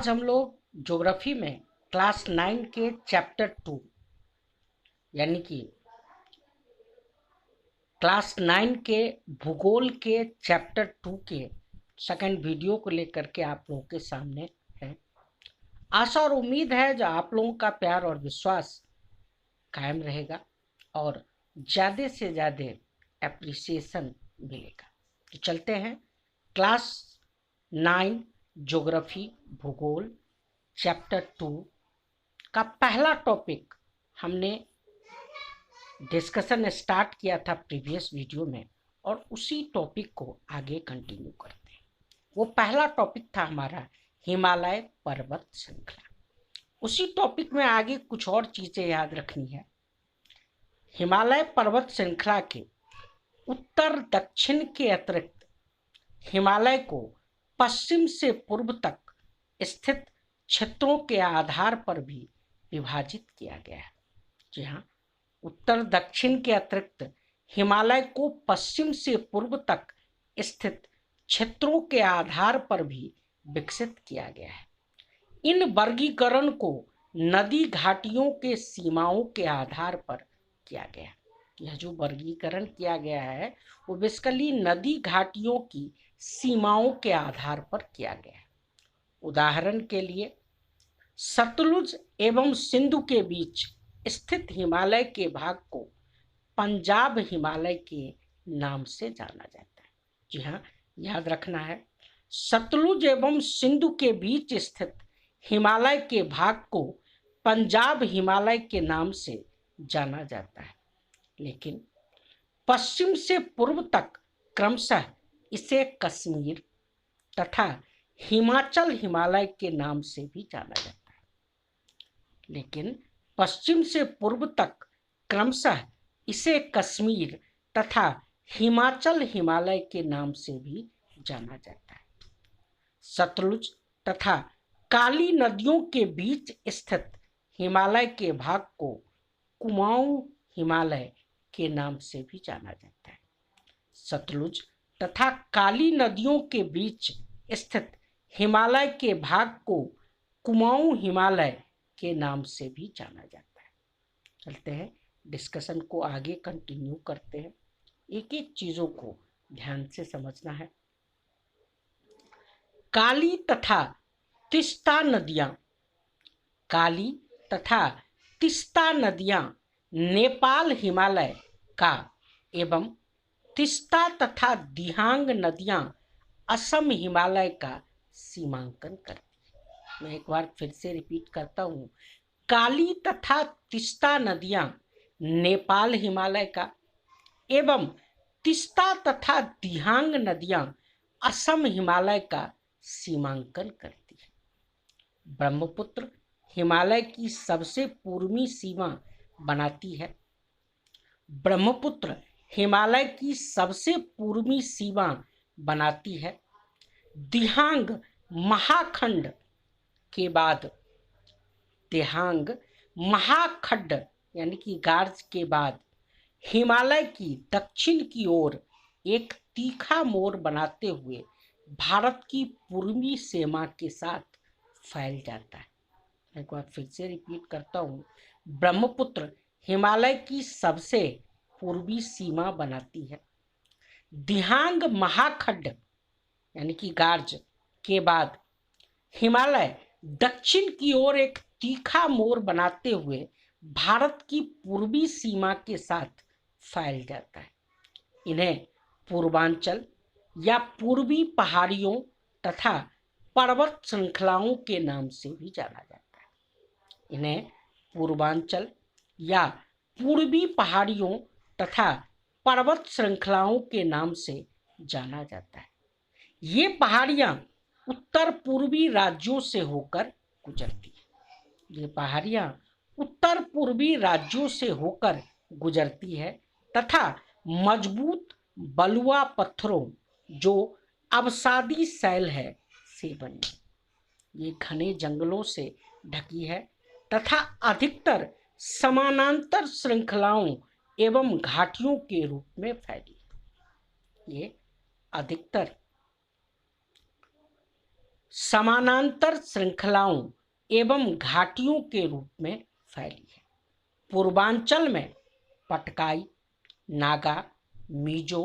आज हम लोग ज्योग्राफी में क्लास 9 के चैप्टर 2 यानी कि क्लास 9 के भूगोल के चैप्टर 2 के सेकंड वीडियो को लेकर के आप लोगों के सामने है। आशा और उम्मीद है जो आप लोगों का प्यार और विश्वास कायम रहेगा और ज़्यादा से ज़्यादा एप्रिसिएशन मिलेगा। तो चलते हैं क्लास 9 ज्योग्राफी भूगोल चैप्टर 2 का पहला टॉपिक हमने डिस्कशन स्टार्ट किया था प्रीवियस वीडियो में और उसी टॉपिक को आगे कंटिन्यू करते हैं। वो पहला टॉपिक था हमारा हिमालय पर्वत श्रृंखला। उसी टॉपिक में आगे कुछ और चीज़ें याद रखनी है। हिमालय पर्वत श्रृंखला के उत्तर दक्षिण के अतिरिक्त हिमालय को पश्चिम से पूर्व तक स्थित क्षेत्रों के आधार पर भी विभाजित किया गया है। जी हाँ, उत्तर दक्षिण के अतिरिक्त हिमालय को पश्चिम से पूर्व तक स्थित क्षेत्रों के आधार पर भी विकसित किया गया है। इन वर्गीकरण को नदी घाटियों के सीमाओं के आधार पर किया गया है। यह जो वर्गीकरण किया गया है वो बेसिकली नदी घाटियों की सीमाओं के आधार पर किया गया है। उदाहरण के लिए सतलुज एवं सिंधु के बीच स्थित हिमालय के भाग को पंजाब हिमालय के नाम से जाना जाता है। जी हाँ, याद रखना है, सतलुज एवं सिंधु के बीच स्थित हिमालय के भाग को पंजाब हिमालय के नाम से जाना जाता है, लेकिन पश्चिम से पूर्व तक क्रमशः इसे कश्मीर तथा हिमाचल हिमालय के नाम से भी जाना जाता है। लेकिन पश्चिम से पूर्व तक क्रमशः इसे कश्मीर तथा हिमाचल हिमालय के नाम से भी जाना जाता है। सतलुज तथा काली नदियों के बीच स्थित हिमालय के भाग को कुमाऊं हिमालय के नाम से भी जाना जाता है। सतलुज तथा काली नदियों के बीच स्थित हिमालय के भाग को कुमाऊं हिमालय के नाम से भी जाना जाता है। चलते हैं, डिस्कशन को आगे कंटिन्यू करते हैं। एक एक चीज़ों को ध्यान से समझना है। काली तथा तीस्ता नदियाँ, काली तथा तीस्ता नदियाँ नेपाल हिमालय का एवं तीस्ता तथा दिहांग नदियाँ असम हिमालय का सीमांकन करती है। मैं एक बार फिर से रिपीट करता हूँ। काली तथा तीस्ता नदियाँ नेपाल हिमालय का एवं तीस्ता तथा दिहांग नदियाँ असम हिमालय का सीमांकन करती है। ब्रह्मपुत्र हिमालय की सबसे पूर्वी सीमा बनाती है। ब्रह्मपुत्र हिमालय की सबसे पूर्वी सीमा बनाती है। दिहांग महाखंड के बाद दिहांग महाखंड यानी कि गार्ज के बाद हिमालय की दक्षिण की ओर एक तीखा मोड़ बनाते हुए भारत की पूर्वी सीमा के साथ फैल जाता है। एक बार फिर से रिपीट करता हूँ। ब्रह्मपुत्र हिमालय की सबसे पूर्वी सीमा बनाती है। दिहांग महाखंड यानी कि गार्ज के बाद हिमालय दक्षिण की ओर एक तीखा मोड़ बनाते हुए भारत की पूर्वी सीमा के साथ फैल जाता है। इन्हें पूर्वांचल या पूर्वी पहाड़ियों तथा पर्वत श्रृंखलाओं के नाम से भी जाना जाता है। इन्हें पूर्वांचल या पूर्वी पहाड़ियों तथा पर्वत श्रृंखलाओं के नाम से जाना जाता है। ये पहाड़ियाँ उत्तर पूर्वी राज्यों से होकर गुजरती है। ये पहाड़ियाँ उत्तर पूर्वी राज्यों से होकर गुजरती है तथा मजबूत बलुआ पत्थरों जो अवसादी शैल है से बनी। ये घने जंगलों से ढकी है तथा अधिकतर समानांतर श्रृंखलाओं एवं घाटियों के रूप में फैली है। ये अधिकतर समानांतर श्रृंखलाओं एवं घाटियों के रूप में फैली है। पूर्वांचल में पटकाई, नागा, मिजो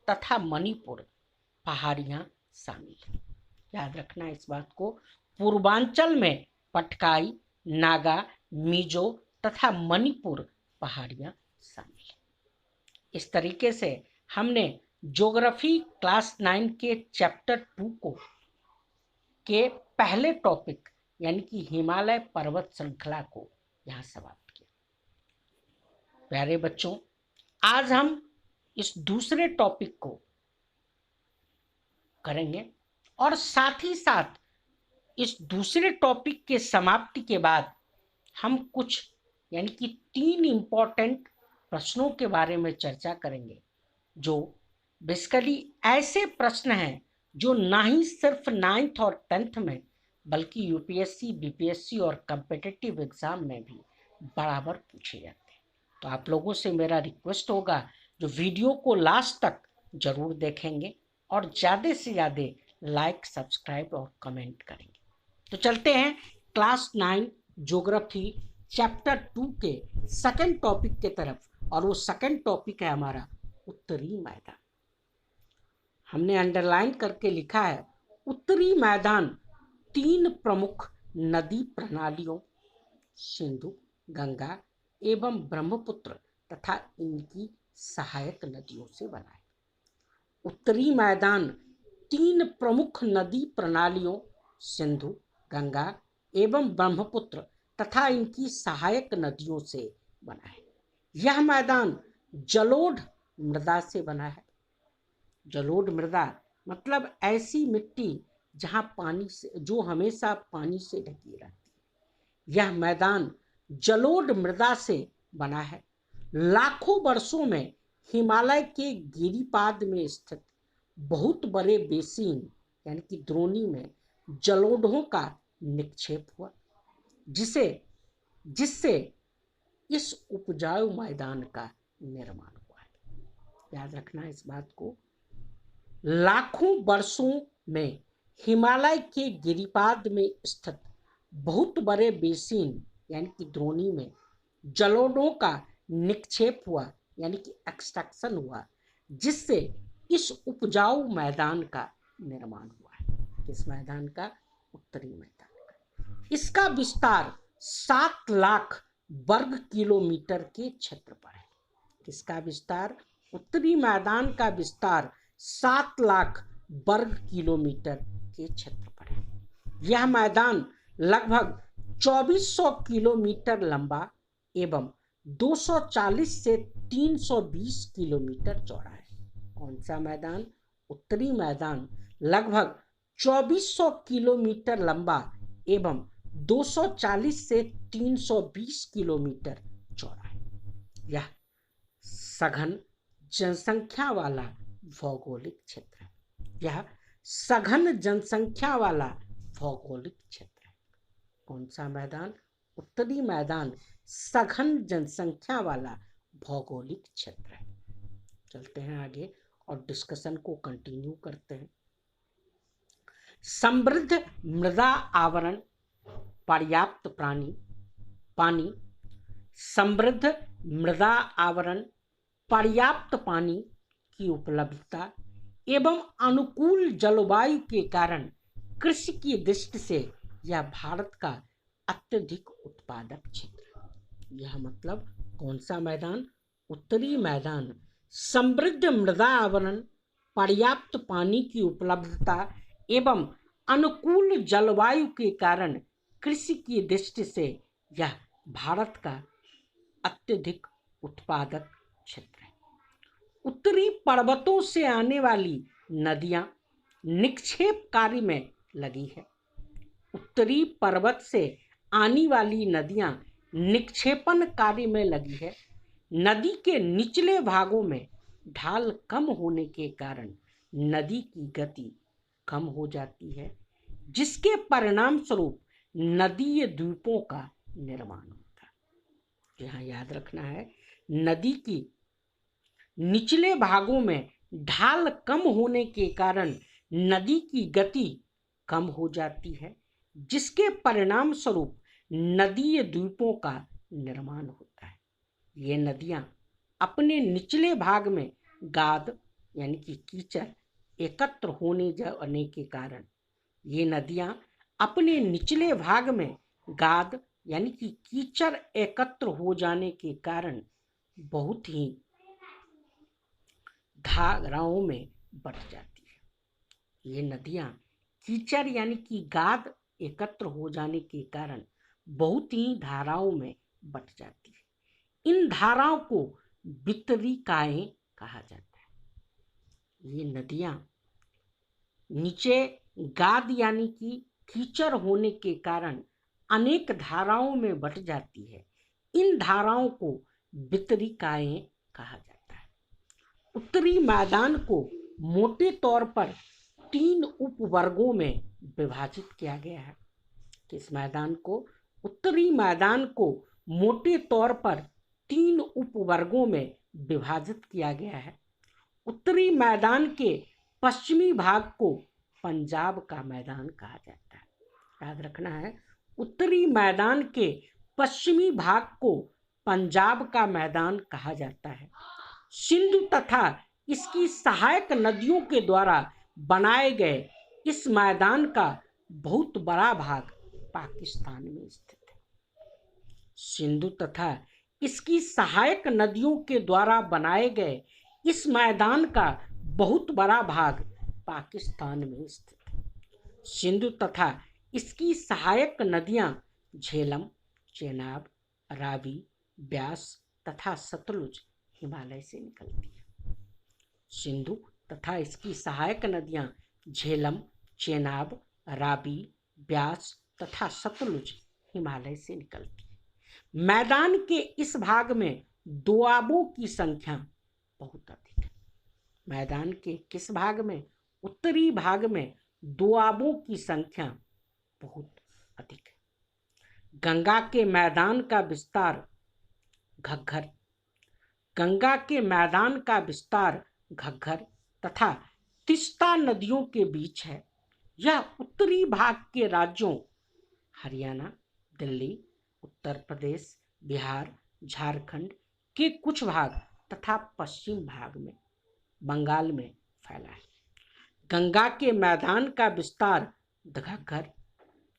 तथा मणिपुर पहाड़ियां शामिल हैं। याद रखना इस बात को। पूर्वांचल में पटकाई, नागा, मिजो तथा मणिपुर पहाड़ियां शामिल हैं। इस तरीके से हमने ज्योग्राफी क्लास 9 के चैप्टर 2 को के पहले टॉपिक यानी कि हिमालय पर्वत श्रृंखला को यहाँ समाप्त किया। प्यारे बच्चों, आज हम इस दूसरे टॉपिक को करेंगे और साथ ही साथ इस दूसरे टॉपिक के समाप्ति के बाद हम कुछ यानी कि 3 इंपॉर्टेंट प्रश्नों के बारे में चर्चा करेंगे, जो बेसिकली ऐसे प्रश्न हैं जो ना ही सिर्फ 9th और 10th में बल्कि यूपीएससी, बीपीएससी और कॉम्पिटिटिव एग्जाम में भी बराबर पूछे जाते हैं। तो आप लोगों से मेरा रिक्वेस्ट होगा जो वीडियो को लास्ट तक जरूर देखेंगे और ज़्यादा से ज़्यादा लाइक, सब्सक्राइब और कमेंट करेंगे। तो चलते हैं क्लास 9 ज्योग्राफी चैप्टर 2 के सेकंड टॉपिक के तरफ, और वो सेकंड टॉपिक है हमारा उत्तरी मैदान। हमने अंडरलाइन करके लिखा है, उत्तरी मैदान 3 प्रमुख नदी प्रणालियों सिंधु, गंगा एवं ब्रह्मपुत्र तथा इनकी सहायक नदियों से बना है। उत्तरी मैदान 3 प्रमुख नदी प्रणालियों सिंधु, गंगा एवं ब्रह्मपुत्र तथा इनकी सहायक नदियों से बना है। यह मैदान जलोढ़ मृदा से बना है। जलोढ़ मृदा मतलब ऐसी मिट्टी जहां पानी से, जो हमेशा पानी से ढकी रहती है। यह मैदान जलोढ़ मृदा से बना है। लाखों वर्षों में हिमालय के गिरिपाद में स्थित बहुत बड़े बेसिन यानी कि द्रोणी में जलोढ़ों का निक्षेप हुआ, जिससे इस उपजाऊ मैदान का निर्माण हुआ है। याद रखना इस बात को। लाखों वर्षों में हिमालय के गिरिपाद में स्थित बहुत बड़े बेसिन यानी कि द्रोणी में जलोढ़ों का निक्षेप हुआ यानी कि एक्सट्रैक्शन हुआ, जिससे इस उपजाऊ मैदान का निर्माण हुआ है। किस मैदान का? उत्तरी मैदान का। इसका विस्तार 7 लाख वर्ग किलोमीटर के क्षेत्र पर है। किसका विस्तार? उत्तरी मैदान का विस्तार 7 लाख वर्ग किलोमीटर के क्षेत्र पर है। यह मैदान लगभग 2400 किलोमीटर लंबा एवं 240 से 320 किलोमीटर चौड़ा है। कौन सा मैदान? उत्तरी मैदान लगभग 2400 किलोमीटर लंबा एवं 240 से 320 किलोमीटर चौड़ा है। यह सघन जनसंख्या वाला भौगोलिक क्षेत्र है। यह सघन जनसंख्या वाला भौगोलिक क्षेत्र है। कौन सा मैदान? उत्तरी मैदान सघन जनसंख्या वाला भौगोलिक क्षेत्र है। चलते हैं आगे और डिस्कशन को कंटिन्यू करते हैं। समृद्ध मृदा आवरण, पर्याप्त पानी, समृद्ध मृदा आवरण, पर्याप्त पानी की उपलब्धता एवं अनुकूल जलवायु के कारण कृषि की दृष्टि से यह भारत का अत्यधिक उत्पादक क्षेत्र है। यह मतलब कौन सा मैदान? उत्तरी मैदान समृद्ध मृदा आवरण, पर्याप्त पानी की उपलब्धता एवं अनुकूल जलवायु के कारण कृषि की दृष्टि से यह भारत का अत्यधिक उत्पादक क्षेत्र है। उत्तरी पर्वतों से आने वाली नदियां निक्षेप कार्य में लगी है। उत्तरी पर्वत से आने वाली नदियां निक्षेपण कार्य में लगी है। नदी के निचले भागों में ढाल कम होने के कारण नदी की गति कम हो जाती है, जिसके परिणाम स्वरूप नदीय द्वीपों का निर्माण होता है। यहाँ याद रखना है, नदी की निचले भागों में ढाल कम होने के कारण नदी की गति कम हो जाती है, जिसके परिणाम स्वरूप नदीय द्वीपों का निर्माण होता है। ये नदियां अपने निचले भाग में गाद यानी कि कीचड़ एकत्र होने जाने के कारण ये नदियां अपने निचले भाग में गाद यानी कि कीचड़ एकत्र हो जाने के कारण बहुत ही धाराओं में बट जाती है। ये नदियां कीचड़ यानी कि गाद एकत्र हो जाने के कारण बहुत ही धाराओं में बट जाती है। इन धाराओं को वितरिकाएं कहा जाता है। ये नदियां नीचे गाद यानी कि कीचड़ होने के कारण अनेक धाराओं में बट जाती है। इन धाराओं को वितरिकाएं कहा जाता है। उत्तरी मैदान को मोटे तौर पर 3 उपवर्गों में विभाजित किया गया है। इस मैदान को उत्तरी मैदान को मोटे तौर पर 3 उपवर्गों में विभाजित किया गया है। उत्तरी मैदान के पश्चिमी भाग को पंजाब का मैदान कहा जाता है। याद रखना है, उत्तरी मैदान के पश्चिमी भाग को पंजाब का मैदान कहा जाता है। सिंधु तथा इसकी सहायक नदियों के द्वारा बनाए गए इस मैदान का बहुत बड़ा भाग पाकिस्तान में स्थित है। सिंधु तथा इसकी सहायक नदियों के द्वारा बनाए गए इस मैदान का बहुत बड़ा भाग पाकिस्तान में स्थित है। सिंधु तथा इसकी सहायक नदियां झेलम, चेनाब, रावी, ब्यास तथा सतलुज हिमालय से निकलती है। सिंधु तथा इसकी सहायक नदियां झेलम, चेनाब, रावी, ब्यास तथा सतलुज हिमालय से निकलती है। मैदान के इस भाग में दोआबों की संख्या बहुत अधिक है। मैदान के किस भाग में? उत्तरी भाग में दोआबों की संख्या बहुत अधिक है। गंगा के मैदान का विस्तार घग्गर, गंगा के मैदान का विस्तार घग्गर तथा तीस्ता नदियों के बीच है। यह उत्तरी भाग के राज्यों हरियाणा, दिल्ली, उत्तर प्रदेश, बिहार, झारखंड के कुछ भाग तथा पश्चिम भाग में बंगाल में फैला है। गंगा के मैदान का विस्तार घग्गर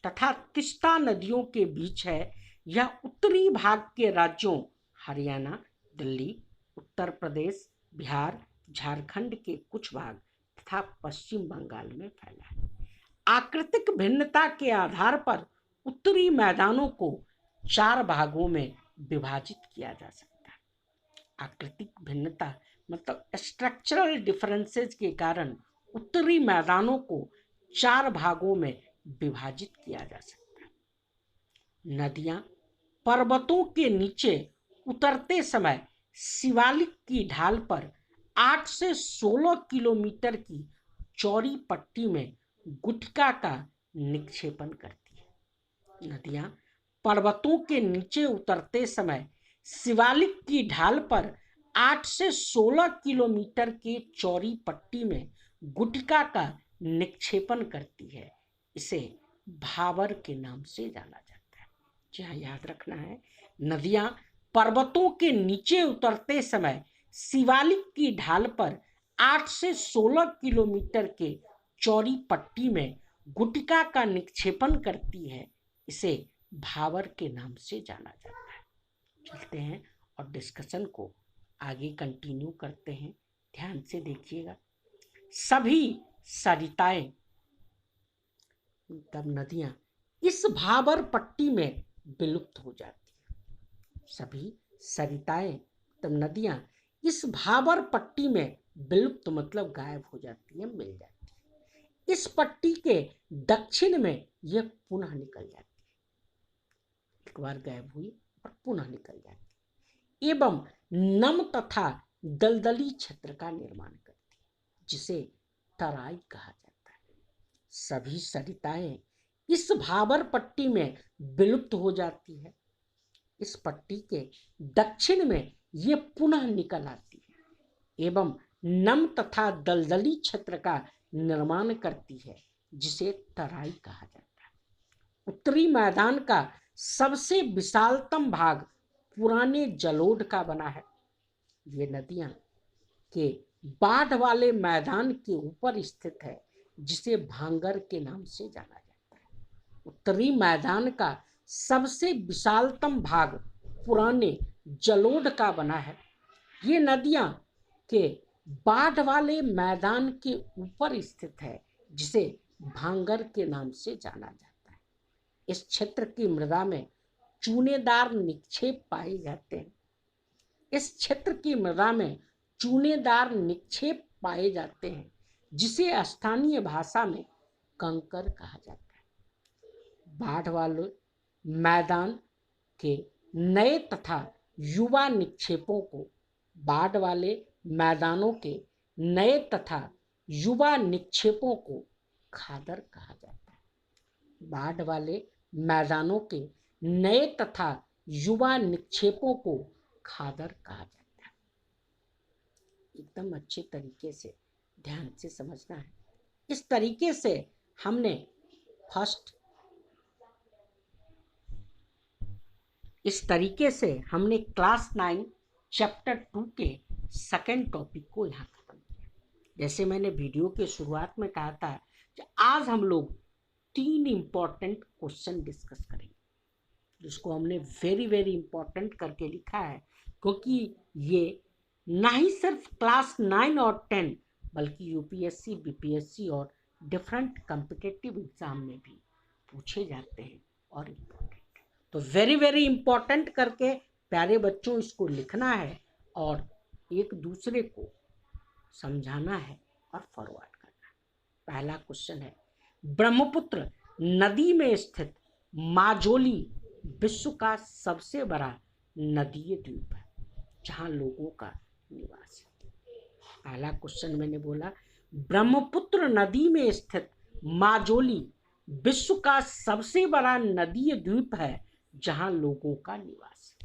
तथा तीस्ता नदियों के बीच है। यह उत्तरी भाग के राज्यों हरियाणा, दिल्ली, उत्तर प्रदेश, बिहार, झारखंड के कुछ भाग तथा पश्चिम बंगाल में फैला है। आकृतिक भिन्नता के आधार पर उत्तरी मैदानों को 4 भागों में विभाजित किया जा सकता है। आकृतिक भिन्नता मतलब स्ट्रक्चरल डिफरेंसेस के कारण उत्तरी मैदानों को 4 भागों में विभाजित किया जा सकता है। नदियां पर्वतों के नीचे उतरते समय शिवालिक की ढाल पर 8 से 16 किलोमीटर की चौड़ी पट्टी में गुटका का निक्षेपण करती है। नदियां पर्वतों के नीचे उतरते समय शिवालिक की ढाल पर 8 से 16 किलोमीटर की चौड़ी पट्टी में गुटका का निक्षेपण करती है। इसे भावर के नाम से जाना जाता है। जहाँ याद रखना है, नदियां पर्वतों के नीचे उतरते समय शिवालिक की ढाल पर 8 से 16 किलोमीटर के चौड़ी पट्टी में गुटका का निक्षेपण करती है। इसे भावर के नाम से जाना जाता है। चलते हैं और डिस्कशन को आगे कंटिन्यू करते हैं। ध्यान से देखिएगा। सभी सरिताएं तब नदियां इस भावर पट्टी में विलुप्त हो जाती है। सभी सरिताएं तब नदियां इस भावर पट्टी में विलुप्त मतलब गायब हो जाती है, मिल जाती है। इस पट्टी के दक्षिण में यह पुनः निकल जाती है। एक बार गायब हुई और पुनः निकल जाती है एवं नम तथा दलदली क्षेत्र का निर्माण करती है, जिसे तराई कहा जाता है। सभी सरिताएं इस भावर पट्टी में विलुप्त हो जाती है। इस पट्टी के दक्षिण में ये पुनः निकल आती है एवं नम तथा दलदली क्षेत्र का निर्माण करती है, जिसे तराई कहा जाता है। उत्तरी मैदान का सबसे विशालतम भाग पुराने जलोढ़ का बना है। ये नदियां के बाढ़ वाले मैदान के ऊपर स्थित है, जिसे भांगर के नाम से जाना जाता है। उत्तरी मैदान का सबसे विशालतम भाग पुराने जलोढ़ का बना है। ये नदियां के बाढ़ वाले मैदान के ऊपर स्थित है, जिसे भांगर के नाम से जाना जाता है। इस क्षेत्र की मृदा में चूनेदार निक्षेप पाए जाते हैं। इस क्षेत्र की मृदा में चूनेदार निक्षेप पाए जाते हैं, जिसे स्थानीय भाषा में कंकर कहा जाता है। बाढ़ वाले मैदान के नए तथा युवा निक्षेपों को बाढ़ वाले मैदानों के नए तथा युवा निक्षेपों को खादर कहा जाता है। बाढ़ वाले मैदानों के नए तथा युवा निक्षेपों को खादर कहा जाता है। एकदम अच्छे तरीके से ध्यान से समझना है। इस तरीके से हमने क्लास 9 चैप्टर 2 के सेकंड टॉपिक को यहाँ खत्म किया। जैसे मैंने वीडियो के शुरुआत में कहा था कि आज हम लोग 3 इम्पॉर्टेंट क्वेश्चन डिस्कस करेंगे, जिसको हमने वेरी वेरी इम्पॉर्टेंट करके लिखा है, क्योंकि ये ना ही सिर्फ क्लास 9 और 10 बल्कि यूपीएससी, बीपीएससी और डिफरेंट कॉम्पिटिटिव एग्जाम में भी पूछे जाते हैं और इम्पोर्टेंट। तो वेरी वेरी इम्पॉर्टेंट करके प्यारे बच्चों इसको लिखना है और एक दूसरे को समझाना है और फॉरवर्ड करना है। पहला क्वेश्चन है, ब्रह्मपुत्र नदी में स्थित माजुली विश्व का सबसे बड़ा नदीय द्वीप है, जहां लोगों का निवास है। पहला क्वेश्चन मैंने बोला, ब्रह्मपुत्र नदी में स्थित माजुली विश्व का सबसे बड़ा नदीय द्वीप है, जहां लोगों का निवास है।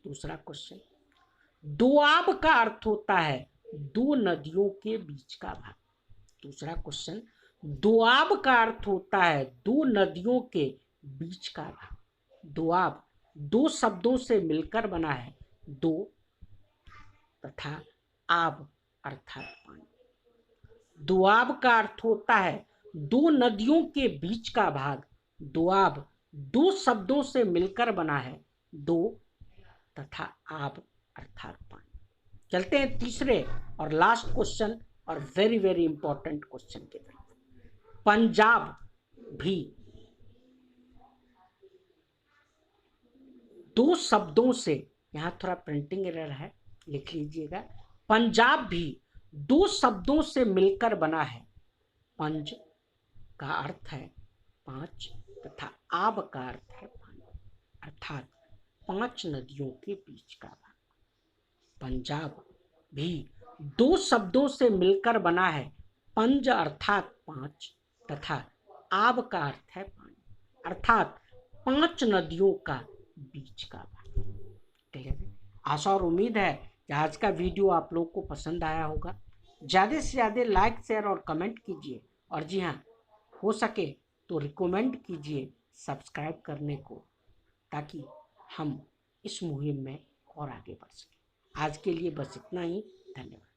दूसरा क्वेश्चन, दोआब का अर्थ होता है दो नदियों के बीच का भाग। दूसरा क्वेश्चन, दोआब का अर्थ होता है दो नदियों के बीच का भाग। दोआब दो शब्दों से मिलकर बना है, दो तथा आब अर्थात पानी। दोआब का अर्थ होता है दो नदियों के बीच का भाग। दोआब दो शब्दों से मिलकर बना है, दो तथा आब अर्थात पानी। चलते हैं तीसरे और लास्ट क्वेश्चन और वेरी वेरी इंपॉर्टेंट क्वेश्चन की तरफ। पंजाब भी दो शब्दों से, यहां थोड़ा प्रिंटिंग एरर है, लिख लीजिएगा। पंजाब भी दो शब्दों से मिलकर बना है। पंज का अर्थ है पांच तथा आब का अर्थ है पानी, अर्थात 5 नदियों के बीच का भाग। पंजाब भी दो शब्दों से मिलकर बना है। पंज अर्थात 5 तथा आब का अर्थ है पानी, अर्थात 5 नदियों का बीच का भाग। क्लियर है? आशा और उम्मीद है कि आज का वीडियो आप लोग को पसंद आया होगा। ज़्यादा से ज़्यादा लाइक, शेयर और कमेंट कीजिए, और जी हाँ, हो सके तो रिकमेंड कीजिए सब्सक्राइब करने को, ताकि हम इस मुहिम में और आगे बढ़ सकें। आज के लिए बस इतना ही। धन्यवाद।